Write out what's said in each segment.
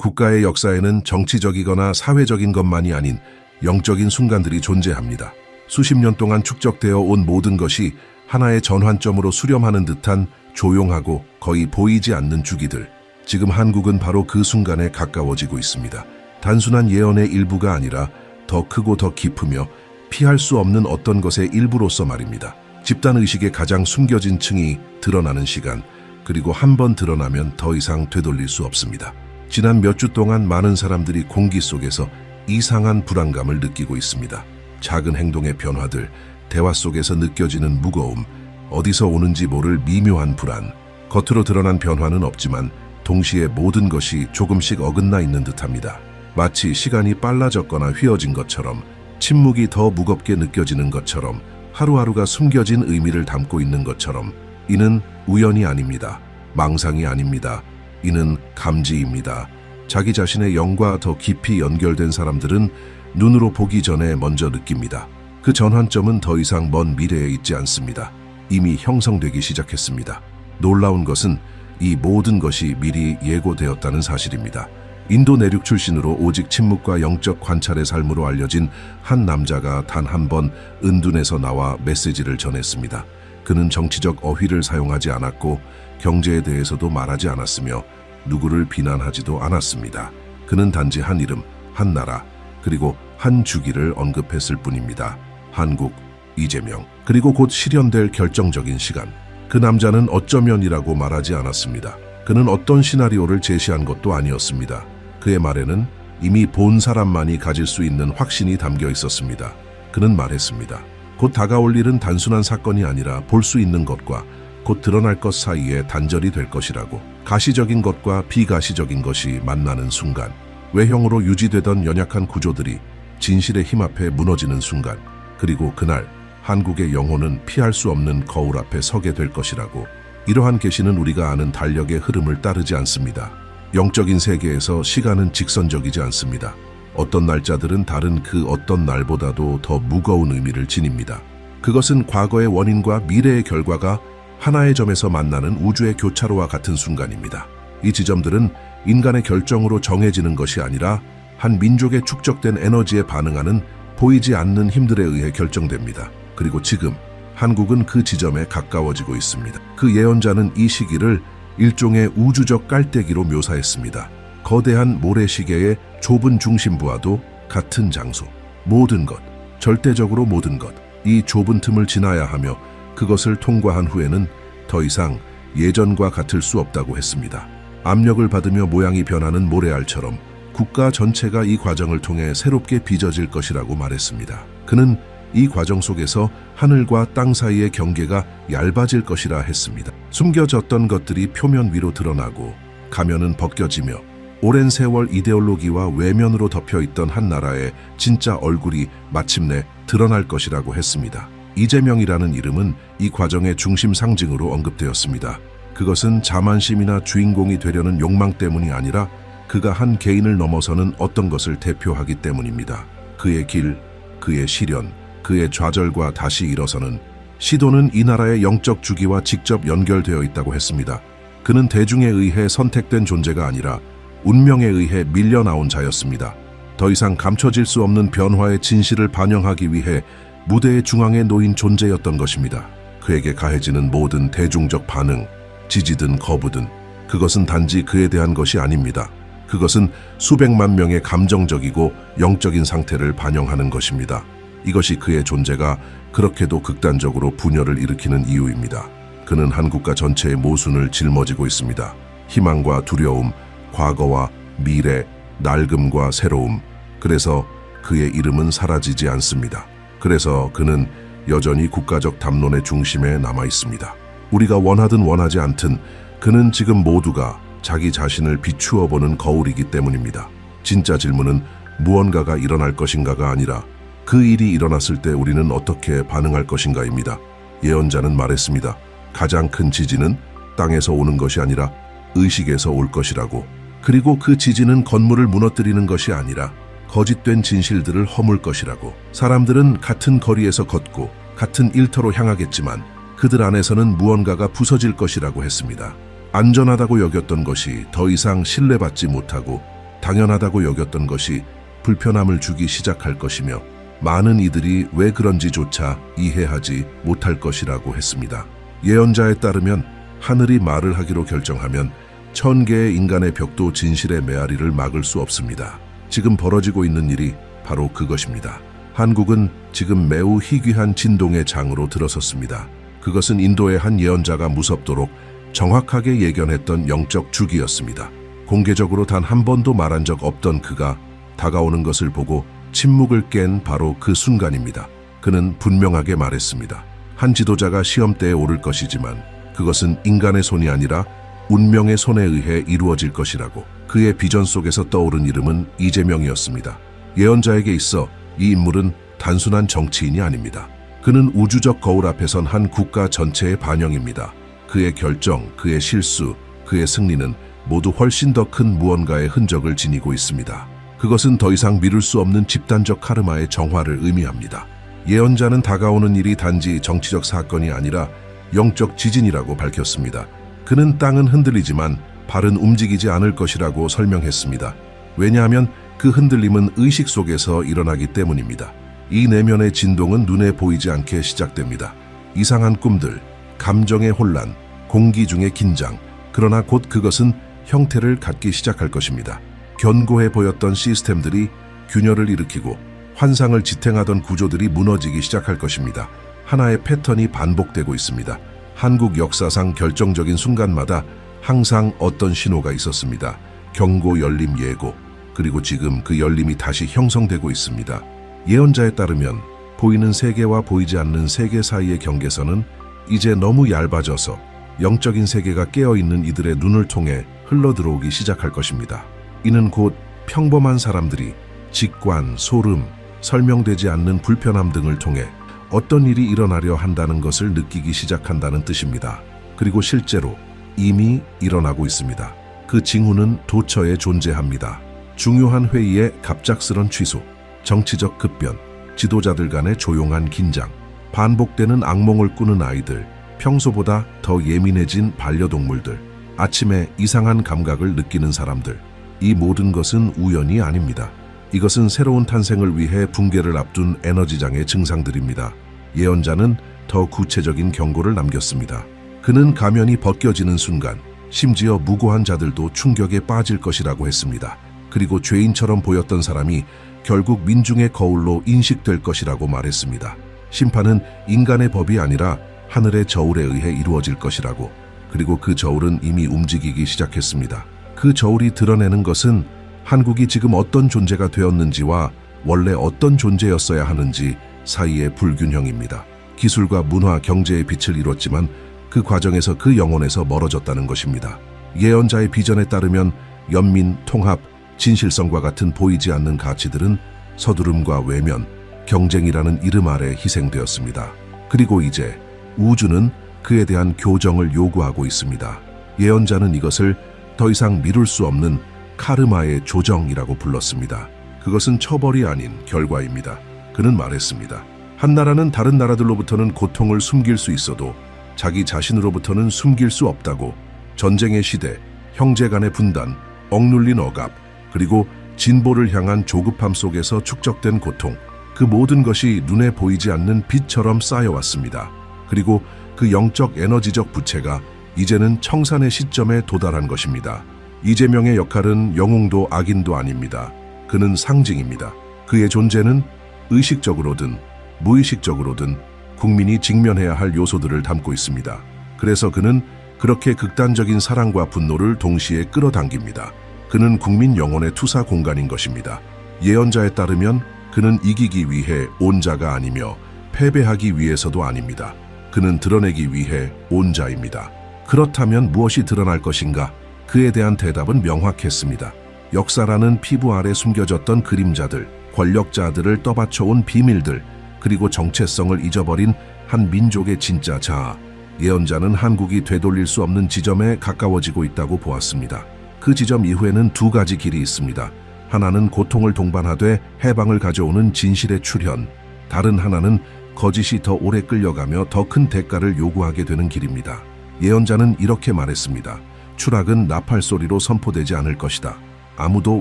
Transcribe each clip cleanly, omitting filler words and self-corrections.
국가의 역사에는 정치적이거나 사회적인 것만이 아닌 영적인 순간들이 존재합니다. 수십 년 동안 축적되어 온 모든 것이 하나의 전환점으로 수렴하는 듯한 조용하고 거의 보이지 않는 주기들. 지금 한국은 바로 그 순간에 가까워지고 있습니다. 단순한 예언의 일부가 아니라 더 크고 더 깊으며 피할 수 없는 어떤 것의 일부로서 말입니다. 집단의식의 가장 숨겨진 층이 드러나는 시간, 그리고 한번 드러나면 더 이상 되돌릴 수 없습니다. 지난 몇 주 동안 많은 사람들이 공기 속에서 이상한 불안감을 느끼고 있습니다. 작은 행동의 변화들, 대화 속에서 느껴지는 무거움, 어디서 오는지 모를 미묘한 불안. 겉으로 드러난 변화는 없지만 동시에 모든 것이 조금씩 어긋나 있는 듯합니다. 마치 시간이 빨라졌거나 휘어진 것처럼, 침묵이 더 무겁게 느껴지는 것처럼, 하루하루가 숨겨진 의미를 담고 있는 것처럼. 이는 우연이 아닙니다. 망상이 아닙니다. 이는 감지입니다. 자기 자신의 영과 더 깊이 연결된 사람들은 눈으로 보기 전에 먼저 느낍니다. 그 전환점은 더 이상 먼 미래에 있지 않습니다. 이미 형성되기 시작했습니다. 놀라운 것은 이 모든 것이 미리 예고되었다는 사실입니다. 인도 내륙 출신으로 오직 침묵과 영적 관찰의 삶으로 알려진 한 남자가 단 한 번 은둔에서 나와 메시지를 전했습니다. 그는 정치적 어휘를 사용하지 않았고 경제에 대해서도 말하지 않았으며 누구를 비난하지도 않았습니다. 그는 단지 한 이름, 한 나라, 그리고 한 주기를 언급했을 뿐입니다. 한국, 이재명, 그리고 곧 실현될 결정적인 시간. 그 남자는 어쩌면이라고 말하지 않았습니다. 그는 어떤 시나리오를 제시한 것도 아니었습니다. 그의 말에는 이미 본 사람만이 가질 수 있는 확신이 담겨 있었습니다. 그는 말했습니다. 곧 다가올 일은 단순한 사건이 아니라 볼 수 있는 것과 곧 드러날 것 사이에 단절이 될 것이라고. 가시적인 것과 비가시적인 것이 만나는 순간, 외형으로 유지되던 연약한 구조들이 진실의 힘 앞에 무너지는 순간, 그리고 그날 한국의 영혼은 피할 수 없는 거울 앞에 서게 될 것이라고. 이러한 계시는 우리가 아는 달력의 흐름을 따르지 않습니다. 영적인 세계에서 시간은 직선적이지 않습니다. 어떤 날짜들은 다른 그 어떤 날보다도 더 무거운 의미를 지닙니다. 그것은 과거의 원인과 미래의 결과가 하나의 점에서 만나는 우주의 교차로와 같은 순간입니다. 이 지점들은 인간의 결정으로 정해지는 것이 아니라 한 민족의 축적된 에너지에 반응하는 보이지 않는 힘들에 의해 결정됩니다. 그리고 지금 한국은 그 지점에 가까워지고 있습니다. 그 예언자는 이 시기를 일종의 우주적 깔때기로 묘사했습니다. 거대한 모래시계의 좁은 중심부와도 같은 장소, 모든 것, 절대적으로 모든 것, 이 좁은 틈을 지나야 하며 그것을 통과한 후에는 더 이상 예전과 같을 수 없다고 했습니다. 압력을 받으며 모양이 변하는 모래알처럼 국가 전체가 이 과정을 통해 새롭게 빚어질 것이라고 말했습니다. 그는 이 과정 속에서 하늘과 땅 사이의 경계가 얇아질 것이라 했습니다. 숨겨졌던 것들이 표면 위로 드러나고 가면은 벗겨지며 오랜 세월 이데올로기와 외면으로 덮여있던 한 나라의 진짜 얼굴이 마침내 드러날 것이라고 했습니다. 이재명이라는 이름은 이 과정의 중심 상징으로 언급되었습니다. 그것은 자만심이나 주인공이 되려는 욕망 때문이 아니라 그가 한 개인을 넘어서는 어떤 것을 대표하기 때문입니다. 그의 길, 그의 시련, 그의 좌절과 다시 일어서는 시도는 이 나라의 영적 주기와 직접 연결되어 있다고 했습니다. 그는 대중에 의해 선택된 존재가 아니라 운명에 의해 밀려나온 자였습니다. 더 이상 감춰질 수 없는 변화의 진실을 반영하기 위해 무대의 중앙에 놓인 존재였던 것입니다. 그에게 가해지는 모든 대중적 반응, 지지든 거부든 그것은 단지 그에 대한 것이 아닙니다. 그것은 수백만 명의 감정적이고 영적인 상태를 반영하는 것입니다. 이것이 그의 존재가 그렇게도 극단적으로 분열을 일으키는 이유입니다. 그는 한국가 전체의 모순을 짊어지고 있습니다. 희망과 두려움, 과거와 미래, 낡음과 새로움. 그래서 그의 이름은 사라지지 않습니다. 그래서 그는 여전히 국가적 담론의 중심에 남아 있습니다. 우리가 원하든 원하지 않든 그는 지금 모두가 자기 자신을 비추어 보는 거울이기 때문입니다. 진짜 질문은 무언가가 일어날 것인가가 아니라 그 일이 일어났을 때 우리는 어떻게 반응할 것인가입니다. 예언자는 말했습니다. 가장 큰 지진은 땅에서 오는 것이 아니라 의식에서 올 것이라고. 그리고 그 지진은 건물을 무너뜨리는 것이 아니라 거짓된 진실들을 허물 것이라고. 사람들은 같은 거리에서 걷고 같은 일터로 향하겠지만 그들 안에서는 무언가가 부서질 것이라고 했습니다. 안전하다고 여겼던 것이 더 이상 신뢰받지 못하고 당연하다고 여겼던 것이 불편함을 주기 시작할 것이며 많은 이들이 왜 그런지조차 이해하지 못할 것이라고 했습니다. 예언자에 따르면 하늘이 말을 하기로 결정하면 1000개의 인간의 벽도 진실의 메아리를 막을 수 없습니다. 지금 벌어지고 있는 일이 바로 그것입니다. 한국은 지금 매우 희귀한 진동의 장으로 들어섰습니다. 그것은 인도의 한 예언자가 무섭도록 정확하게 예견했던 영적 주기였습니다. 공개적으로 단 한 번도 말한 적 없던 그가 다가오는 것을 보고 침묵을 깬 바로 그 순간입니다. 그는 분명하게 말했습니다. 한 지도자가 시험대에 오를 것이지만 그것은 인간의 손이 아니라 운명의 손에 의해 이루어질 것이라고. 그의 비전 속에서 떠오른 이름은 이재명이었습니다. 예언자에게 있어 이 인물은 단순한 정치인이 아닙니다. 그는 우주적 거울 앞에 선 한 국가 전체의 반영입니다. 그의 결정, 그의 실수, 그의 승리는 모두 훨씬 더 큰 무언가의 흔적을 지니고 있습니다. 그것은 더 이상 미룰 수 없는 집단적 카르마의 정화를 의미합니다. 예언자는 다가오는 일이 단지 정치적 사건이 아니라 영적 지진이라고 밝혔습니다. 그는 땅은 흔들리지만 발은 움직이지 않을 것이라고 설명했습니다. 왜냐하면 그 흔들림은 의식 속에서 일어나기 때문입니다. 이 내면의 진동은 눈에 보이지 않게 시작됩니다. 이상한 꿈들, 감정의 혼란, 공기 중의 긴장, 그러나 곧 그것은 형태를 갖기 시작할 것입니다. 견고해 보였던 시스템들이 균열을 일으키고 환상을 지탱하던 구조들이 무너지기 시작할 것입니다. 하나의 패턴이 반복되고 있습니다. 한국 역사상 결정적인 순간마다 항상 어떤 신호가 있었습니다. 경고, 열림, 예고, 그리고 지금 그 열림이 다시 형성되고 있습니다. 예언자에 따르면 보이는 세계와 보이지 않는 세계 사이의 경계선은 이제 너무 얇아져서 영적인 세계가 깨어있는 이들의 눈을 통해 흘러들어오기 시작할 것입니다. 이는 곧 평범한 사람들이 직관, 소름, 설명되지 않는 불편함 등을 통해 어떤 일이 일어나려 한다는 것을 느끼기 시작한다는 뜻입니다. 그리고 실제로 이미 일어나고 있습니다. 그 징후는 도처에 존재합니다. 중요한 회의의 갑작스런 취소, 정치적 급변, 지도자들 간의 조용한 긴장, 반복되는 악몽을 꾸는 아이들, 평소보다 더 예민해진 반려동물들, 아침에 이상한 감각을 느끼는 사람들. 이 모든 것은 우연이 아닙니다. 이것은 새로운 탄생을 위해 붕괴를 앞둔 에너지장의 증상들입니다. 예언자는 더 구체적인 경고를 남겼습니다. 그는 가면이 벗겨지는 순간 심지어 무고한 자들도 충격에 빠질 것이라고 했습니다. 그리고 죄인처럼 보였던 사람이 결국 민중의 거울로 인식될 것이라고 말했습니다. 심판은 인간의 법이 아니라 하늘의 저울에 의해 이루어질 것이라고. 그리고 그 저울은 이미 움직이기 시작했습니다. 그 저울이 드러내는 것은 한국이 지금 어떤 존재가 되었는지와 원래 어떤 존재였어야 하는지 사이의 불균형입니다. 기술과 문화, 경제의 빛을 이뤘지만 그 과정에서 그 영혼에서 멀어졌다는 것입니다. 예언자의 비전에 따르면 연민, 통합, 진실성과 같은 보이지 않는 가치들은 서두름과 외면, 경쟁이라는 이름 아래 희생되었습니다. 그리고 이제 우주는 그에 대한 교정을 요구하고 있습니다. 예언자는 이것을 더 이상 미룰 수 없는 카르마의 조정이라고 불렀습니다. 그것은 처벌이 아닌 결과입니다. 그는 말했습니다. 한 나라는 다른 나라들로부터는 고통을 숨길 수 있어도 자기 자신으로부터는 숨길 수 없다고. 전쟁의 시대, 형제 간의 분단, 억눌린 억압, 그리고 진보를 향한 조급함 속에서 축적된 고통, 그 모든 것이 눈에 보이지 않는 빛처럼 쌓여왔습니다. 그리고 그 영적 에너지적 부채가 이제는 청산의 시점에 도달한 것입니다. 이재명의 역할은 영웅도 악인도 아닙니다. 그는 상징입니다. 그의 존재는 의식적으로든 무의식적으로든 국민이 직면해야 할 요소들을 담고 있습니다. 그래서 그는 그렇게 극단적인 사랑과 분노를 동시에 끌어당깁니다. 그는 국민 영혼의 투사 공간인 것입니다. 예언자에 따르면 그는 이기기 위해 온 자가 아니며 패배하기 위해서도 아닙니다. 그는 드러내기 위해 온 자입니다. 그렇다면 무엇이 드러날 것인가? 그에 대한 대답은 명확했습니다. 역사라는 피부 아래 숨겨졌던 그림자들, 권력자들을 떠받쳐온 비밀들, 그리고 정체성을 잊어버린 한 민족의 진짜 자아. 예언자는 한국이 되돌릴 수 없는 지점에 가까워지고 있다고 보았습니다. 그 지점 이후에는 두 가지 길이 있습니다. 하나는 고통을 동반하되 해방을 가져오는 진실의 출현, 다른 하나는 거짓이 더 오래 끌려가며 더 큰 대가를 요구하게 되는 길입니다. 예언자는 이렇게 말했습니다. 추락은 나팔 소리로 선포되지 않을 것이다. 아무도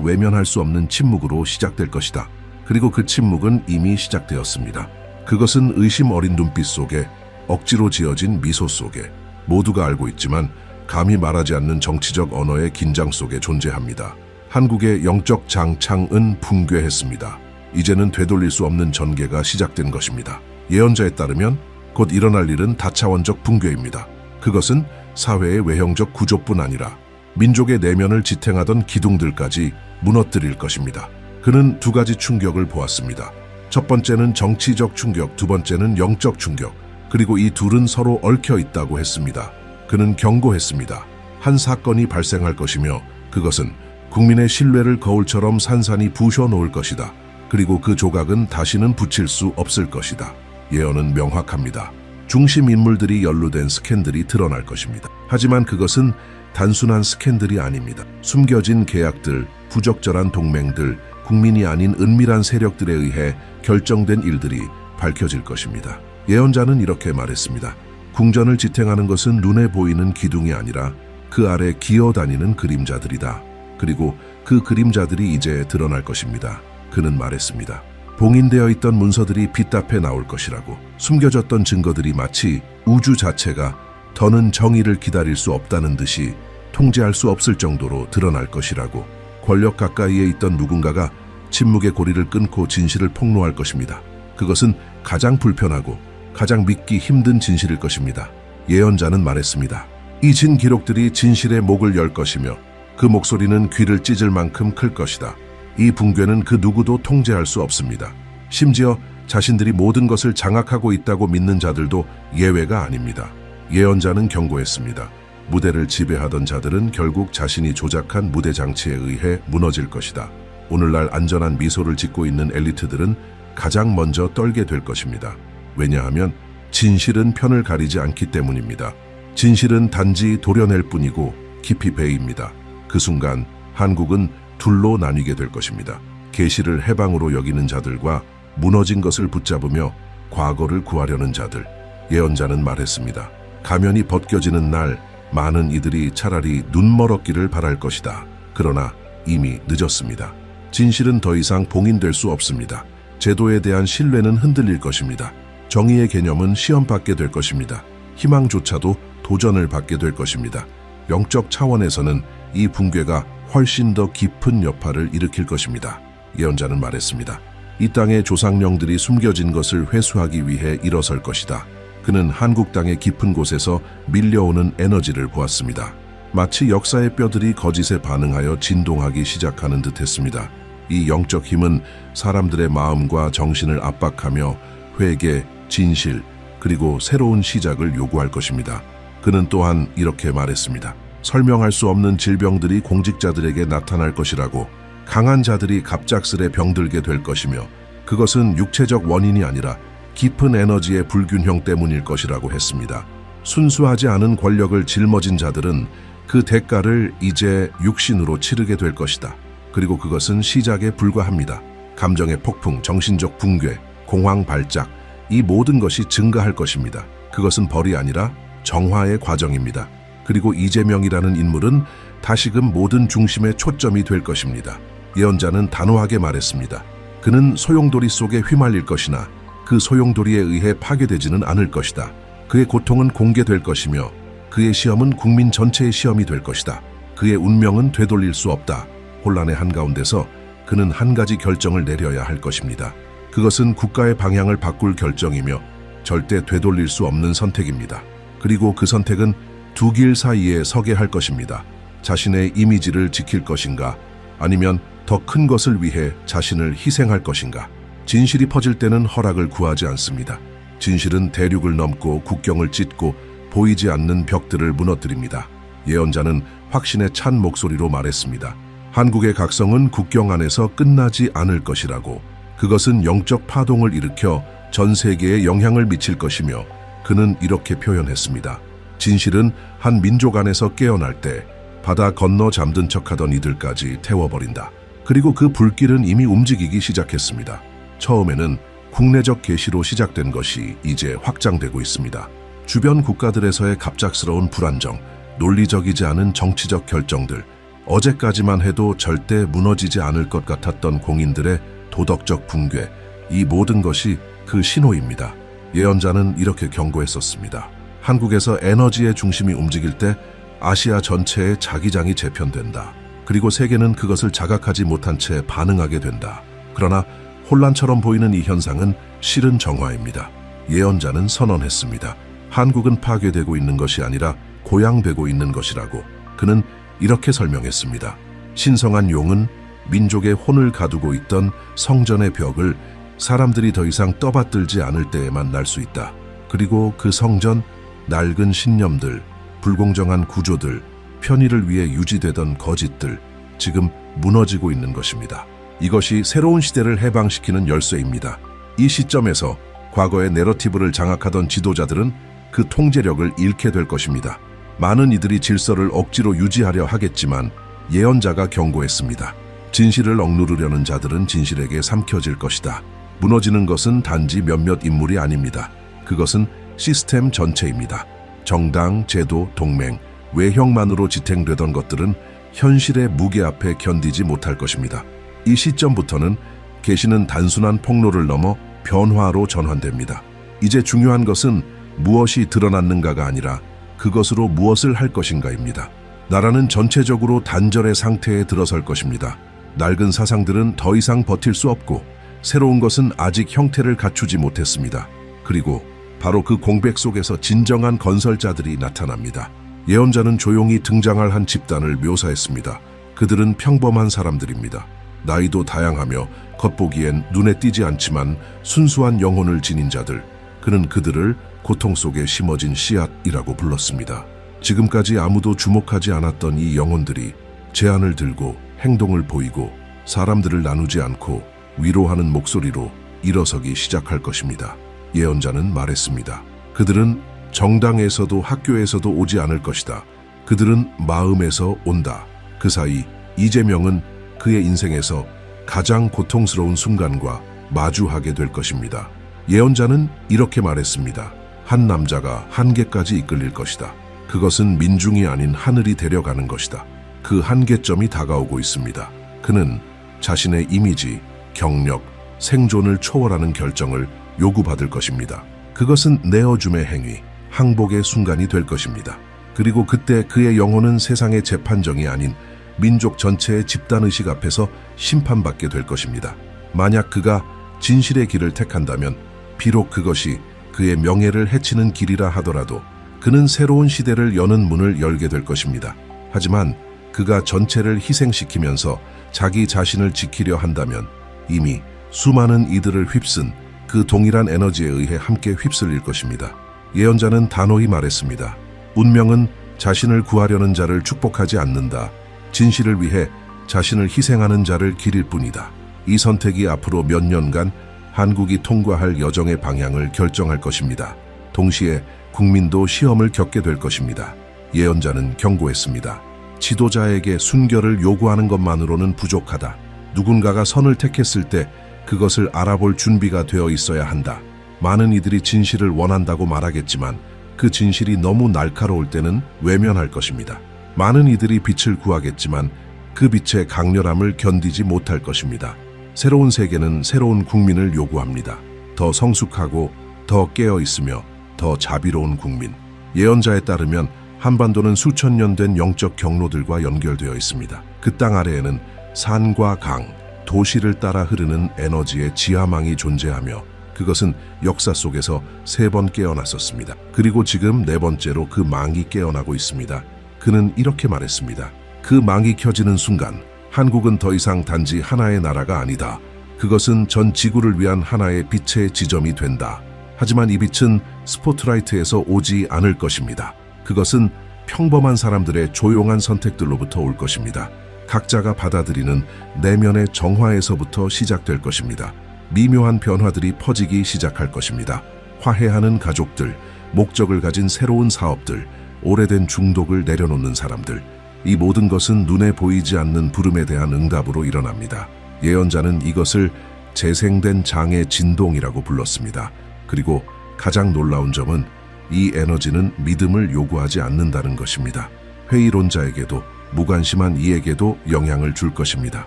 외면할 수 없는 침묵으로 시작될 것이다. 그리고 그 침묵은 이미 시작되었습니다. 그것은 의심 어린 눈빛 속에, 억지로 지어진 미소 속에, 모두가 알고 있지만 감히 말하지 않는 정치적 언어의 긴장 속에 존재합니다. 한국의 영적 장창은 붕괴했습니다. 이제는 되돌릴 수 없는 전개가 시작된 것입니다. 예언자에 따르면 곧 일어날 일은 다차원적 붕괴입니다. 그것은 사회의 외형적 구조뿐 아니라 민족의 내면을 지탱하던 기둥들까지 무너뜨릴 것입니다. 그는 두 가지 충격을 보았습니다. 첫 번째는 정치적 충격, 두 번째는 영적 충격. 그리고 이 둘은 서로 얽혀 있다고 했습니다. 그는 경고했습니다. 한 사건이 발생할 것이며 그것은 국민의 신뢰를 거울처럼 산산이 부셔 놓을 것이다. 그리고 그 조각은 다시는 붙일 수 없을 것이다. 예언은 명확합니다. 중심 인물들이 연루된 스캔들이 드러날 것입니다. 하지만 그것은 단순한 스캔들이 아닙니다. 숨겨진 계약들, 부적절한 동맹들, 국민이 아닌 은밀한 세력들에 의해 결정된 일들이 밝혀질 것입니다. 예언자는 이렇게 말했습니다. 궁전을 지탱하는 것은 눈에 보이는 기둥이 아니라 그 아래 기어다니는 그림자들이다. 그리고 그 그림자들이 이제 드러날 것입니다. 그는 말했습니다. 봉인되어 있던 문서들이 빛앞에 나올 것이라고. 숨겨졌던 증거들이 마치 우주 자체가 더는 정의를 기다릴 수 없다는 듯이 통제할 수 없을 정도로 드러날 것이라고. 권력 가까이에 있던 누군가가 침묵의 고리를 끊고 진실을 폭로할 것입니다. 그것은 가장 불편하고 가장 믿기 힘든 진실일 것입니다. 예언자는 말했습니다. 이 진 기록들이 진실의 목을 열 것이며 그 목소리는 귀를 찢을 만큼 클 것이다. 이 붕괴는 그 누구도 통제할 수 없습니다. 심지어 자신들이 모든 것을 장악하고 있다고 믿는 자들도 예외가 아닙니다. 예언자는 경고했습니다. 무대를 지배하던 자들은 결국 자신이 조작한 무대 장치에 의해 무너질 것이다. 오늘날 안전한 미소를 짓고 있는 엘리트들은 가장 먼저 떨게 될 것입니다. 왜냐하면 진실은 편을 가리지 않기 때문입니다. 진실은 단지 도려낼 뿐이고 깊이 배입니다. 그 순간 한국은 둘로 나뉘게 될 것입니다. 계시를 해방으로 여기는 자들과 무너진 것을 붙잡으며 과거를 구하려는 자들. 예언자는 말했습니다. 가면이 벗겨지는 날 많은 이들이 차라리 눈멀었기를 바랄 것이다. 그러나 이미 늦었습니다. 진실은 더 이상 봉인될 수 없습니다. 제도에 대한 신뢰는 흔들릴 것입니다. 정의의 개념은 시험받게 될 것입니다. 희망조차도 도전을 받게 될 것입니다. 영적 차원에서는 이 붕괴가 훨씬 더 깊은 여파를 일으킬 것입니다. 예언자는 말했습니다. 이 땅의 조상령들이 숨겨진 것을 회수하기 위해 일어설 것이다. 그는 한국 땅의 깊은 곳에서 밀려오는 에너지를 보았습니다. 마치 역사의 뼈들이 거짓에 반응하여 진동하기 시작하는 듯했습니다. 이 영적 힘은 사람들의 마음과 정신을 압박하며 회개, 진실, 그리고 새로운 시작을 요구할 것입니다. 그는 또한 이렇게 말했습니다. 설명할 수 없는 질병들이 공직자들에게 나타날 것이라고. 강한 자들이 갑작스레 병들게 될 것이며 그것은 육체적 원인이 아니라 깊은 에너지의 불균형 때문일 것이라고 했습니다. 순수하지 않은 권력을 짊어진 자들은 그 대가를 이제 육신으로 치르게 될 것이다. 그리고 그것은 시작에 불과합니다. 감정의 폭풍, 정신적 붕괴, 공황 발작, 이 모든 것이 증가할 것입니다. 그것은 벌이 아니라 정화의 과정입니다. 그리고 이재명이라는 인물은 다시금 모든 중심의 초점이 될 것입니다. 예언자는 단호하게 말했습니다. 그는 소용돌이 속에 휘말릴 것이나 그 소용돌이에 의해 파괴되지는 않을 것이다. 그의 고통은 공개될 것이며 그의 시험은 국민 전체의 시험이 될 것이다. 그의 운명은 되돌릴 수 없다. 혼란의 한가운데서 그는 한 가지 결정을 내려야 할 것입니다. 그것은 국가의 방향을 바꿀 결정이며 절대 되돌릴 수 없는 선택입니다. 그리고 그 선택은 두 길 사이에 서게 할 것입니다. 자신의 이미지를 지킬 것인가, 아니면 더 큰 것을 위해 자신을 희생할 것인가. 진실이 퍼질 때는 허락을 구하지 않습니다. 진실은 대륙을 넘고 국경을 찢고 보이지 않는 벽들을 무너뜨립니다. 예언자는 확신에 찬 목소리로 말했습니다. 한국의 각성은 국경 안에서 끝나지 않을 것이라고. 그것은 영적 파동을 일으켜 전 세계에 영향을 미칠 것이며 그는 이렇게 표현했습니다. 진실은 한 민족 안에서 깨어날 때 바다 건너 잠든 척하던 이들까지 태워버린다. 그리고 그 불길은 이미 움직이기 시작했습니다. 처음에는 국내적 계시로 시작된 것이 이제 확장되고 있습니다. 주변 국가들에서의 갑작스러운 불안정, 논리적이지 않은 정치적 결정들, 어제까지만 해도 절대 무너지지 않을 것 같았던 공인들의 도덕적 붕괴, 이 모든 것이 그 신호입니다. 예언자는 이렇게 경고했었습니다. 한국에서 에너지의 중심이 움직일 때 아시아 전체의 자기장이 재편된다. 그리고 세계는 그것을 자각하지 못한 채 반응하게 된다. 그러나 혼란처럼 보이는 이 현상은 실은 정화입니다. 예언자는 선언했습니다. 한국은 파괴되고 있는 것이 아니라 고양되고 있는 것이라고. 그는 이렇게 설명했습니다. 신성한 용은 민족의 혼을 가두고 있던 성전의 벽을 사람들이 더 이상 떠받들지 않을 때에만 날 수 있다. 그리고 그 성전, 낡은 신념들, 불공정한 구조들, 편의를 위해 유지되던 거짓들, 지금 무너지고 있는 것입니다. 이것이 새로운 시대를 해방시키는 열쇠입니다. 이 시점에서 과거의 내러티브를 장악하던 지도자들은 그 통제력을 잃게 될 것입니다. 많은 이들이 질서를 억지로 유지하려 하겠지만 예언자가 경고했습니다. 진실을 억누르려는 자들은 진실에게 삼켜질 것이다. 무너지는 것은 단지 몇몇 인물이 아닙니다. 그것은 시스템 전체입니다. 정당, 제도, 동맹, 외형만으로 지탱되던 것들은 현실의 무게 앞에 견디지 못할 것입니다. 이 시점부터는 계시는 단순한 폭로를 넘어 변화로 전환됩니다. 이제 중요한 것은 무엇이 드러났는가가 아니라 그것으로 무엇을 할 것인가입니다. 나라는 전체적으로 단절의 상태에 들어설 것입니다. 낡은 사상들은 더 이상 버틸 수 없고 새로운 것은 아직 형태를 갖추지 못했습니다. 그리고 바로 그 공백 속에서 진정한 건설자들이 나타납니다. 예언자는 조용히 등장할 한 집단을 묘사했습니다. 그들은 평범한 사람들입니다. 나이도 다양하며 겉보기엔 눈에 띄지 않지만 순수한 영혼을 지닌 자들. 그는 그들을 고통 속에 심어진 씨앗이라고 불렀습니다. 지금까지 아무도 주목하지 않았던 이 영혼들이 제안을 들고 행동을 보이고 사람들을 나누지 않고 위로하는 목소리로 일어서기 시작할 것입니다. 예언자는 말했습니다. 그들은 정당에서도 학교에서도 오지 않을 것이다. 그들은 마음에서 온다. 그 사이 이재명은 그의 인생에서 가장 고통스러운 순간과 마주하게 될 것입니다. 예언자는 이렇게 말했습니다. 한 남자가 한계까지 이끌릴 것이다. 그것은 민중이 아닌 하늘이 데려가는 것이다. 그 한계점이 다가오고 있습니다. 그는 자신의 이미지, 경력, 생존을 초월하는 결정을 요구받을 것입니다. 그것은 내어줌의 행위, 항복의 순간이 될 것입니다. 그리고 그때 그의 영혼은 세상의 재판정이 아닌 민족 전체의 집단의식 앞에서 심판받게 될 것입니다. 만약 그가 진실의 길을 택한다면 비록 그것이 그의 명예를 해치는 길이라 하더라도 그는 새로운 시대를 여는 문을 열게 될 것입니다. 하지만 그가 전체를 희생시키면서 자기 자신을 지키려 한다면 이미 수많은 이들을 휩쓴 그 동일한 에너지에 의해 함께 휩쓸릴 것입니다. 예언자는 단호히 말했습니다. 운명은 자신을 구하려는 자를 축복하지 않는다. 진실을 위해 자신을 희생하는 자를 기릴 뿐이다. 이 선택이 앞으로 몇 년간 한국이 통과할 여정의 방향을 결정할 것입니다. 동시에 국민도 시험을 겪게 될 것입니다. 예언자는 경고했습니다. 지도자에게 순결을 요구하는 것만으로는 부족하다. 누군가가 선을 택했을 때 그것을 알아볼 준비가 되어 있어야 한다. 많은 이들이 진실을 원한다고 말하겠지만 그 진실이 너무 날카로울 때는 외면할 것입니다. 많은 이들이 빛을 구하겠지만 그 빛의 강렬함을 견디지 못할 것입니다. 새로운 세계는 새로운 국민을 요구합니다. 더 성숙하고 더 깨어있으며 더 자비로운 국민. 예언자에 따르면 한반도는 수천 년 된 영적 경로들과 연결되어 있습니다. 그 땅 아래에는 산과 강, 도시를 따라 흐르는 에너지의 지하망이 존재하며 그것은 역사 속에서 3번 깨어났었습니다. 그리고 지금 4번째로 그 망이 깨어나고 있습니다. 그는 이렇게 말했습니다. 그 망이 켜지는 순간 한국은 더 이상 단지 하나의 나라가 아니다. 그것은 전 지구를 위한 하나의 빛의 지점이 된다. 하지만 이 빛은 스포트라이트에서 오지 않을 것입니다. 그것은 평범한 사람들의 조용한 선택들로부터 올 것입니다. 각자가 받아들이는 내면의 정화에서부터 시작될 것입니다. 미묘한 변화들이 퍼지기 시작할 것입니다. 화해하는 가족들, 목적을 가진 새로운 사업들, 오래된 중독을 내려놓는 사람들, 이 모든 것은 눈에 보이지 않는 부름에 대한 응답으로 일어납니다. 예언자는 이것을 재생된 장의 진동이라고 불렀습니다. 그리고 가장 놀라운 점은 이 에너지는 믿음을 요구하지 않는다는 것입니다. 회의론자에게도 무관심한 이에게도 영향을 줄 것입니다.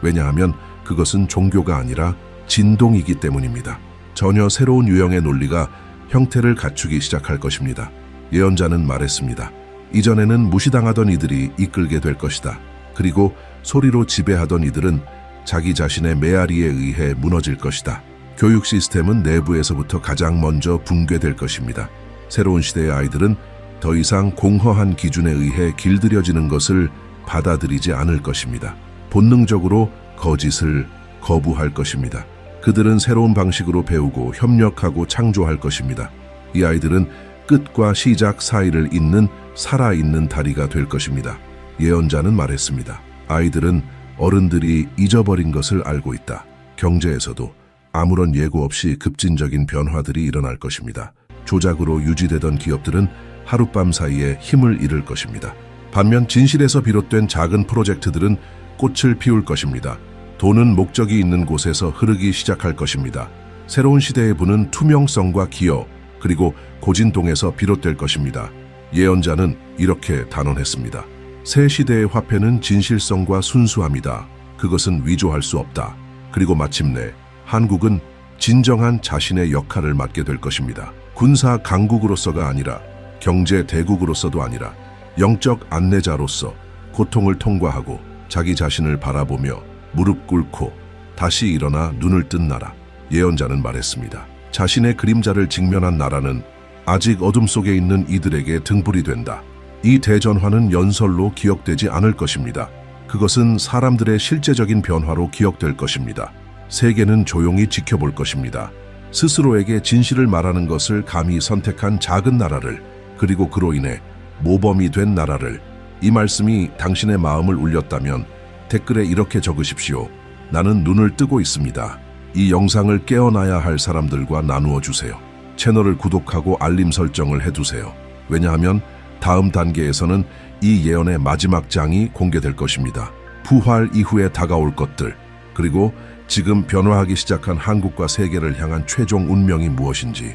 왜냐하면 그것은 종교가 아니라 진동이기 때문입니다. 전혀 새로운 유형의 논리가 형태를 갖추기 시작할 것입니다. 예언자는 말했습니다. 이전에는 무시당하던 이들이 이끌게 될 것이다. 그리고 소리로 지배하던 이들은 자기 자신의 메아리에 의해 무너질 것이다. 교육 시스템은 내부에서부터 가장 먼저 붕괴될 것입니다. 새로운 시대의 아이들은 더 이상 공허한 기준에 의해 길들여지는 것을 받아들이지 않을 것입니다. 본능적으로 거짓을 거부할 것입니다. 그들은 새로운 방식으로 배우고 협력하고 창조할 것입니다. 이 아이들은 끝과 시작 사이를 잇는 살아있는 다리가 될 것입니다. 예언자는 말했습니다. 아이들은 어른들이 잊어버린 것을 알고 있다. 경제에서도 아무런 예고 없이 급진적인 변화들이 일어날 것입니다. 조작으로 유지되던 기업들은 하룻밤 사이에 힘을 잃을 것입니다. 반면 진실에서 비롯된 작은 프로젝트들은 꽃을 피울 것입니다. 돈은 목적이 있는 곳에서 흐르기 시작할 것입니다. 새로운 시대의 부는 투명성과 기여, 그리고 고진동에서 비롯될 것입니다. 예언자는 이렇게 단언했습니다. 새 시대의 화폐는 진실성과 순수함이다. 그것은 위조할 수 없다. 그리고 마침내 한국은 진정한 자신의 역할을 맡게 될 것입니다. 군사 강국으로서가 아니라 경제 대국으로서도 아니라 영적 안내자로서 고통을 통과하고 자기 자신을 바라보며 무릎 꿇고 다시 일어나 눈을 뜬 나라. 예언자는 말했습니다. 자신의 그림자를 직면한 나라는 아직 어둠 속에 있는 이들에게 등불이 된다. 이 대전환은 연설로 기억되지 않을 것입니다. 그것은 사람들의 실제적인 변화로 기억될 것입니다. 세계는 조용히 지켜볼 것입니다. 스스로에게 진실을 말하는 것을 감히 선택한 작은 나라를, 그리고 그로 인해 모범이 된 나라를. 이 말씀이 당신의 마음을 울렸다면 댓글에 이렇게 적으십시오. 나는 눈을 뜨고 있습니다. 이 영상을 깨어나야 할 사람들과 나누어 주세요. 채널을 구독하고 알림 설정을 해두세요. 왜냐하면 다음 단계에서는 이 예언의 마지막 장이 공개될 것입니다. 부활 이후에 다가올 것들, 그리고 지금 변화하기 시작한 한국과 세계를 향한 최종 운명이 무엇인지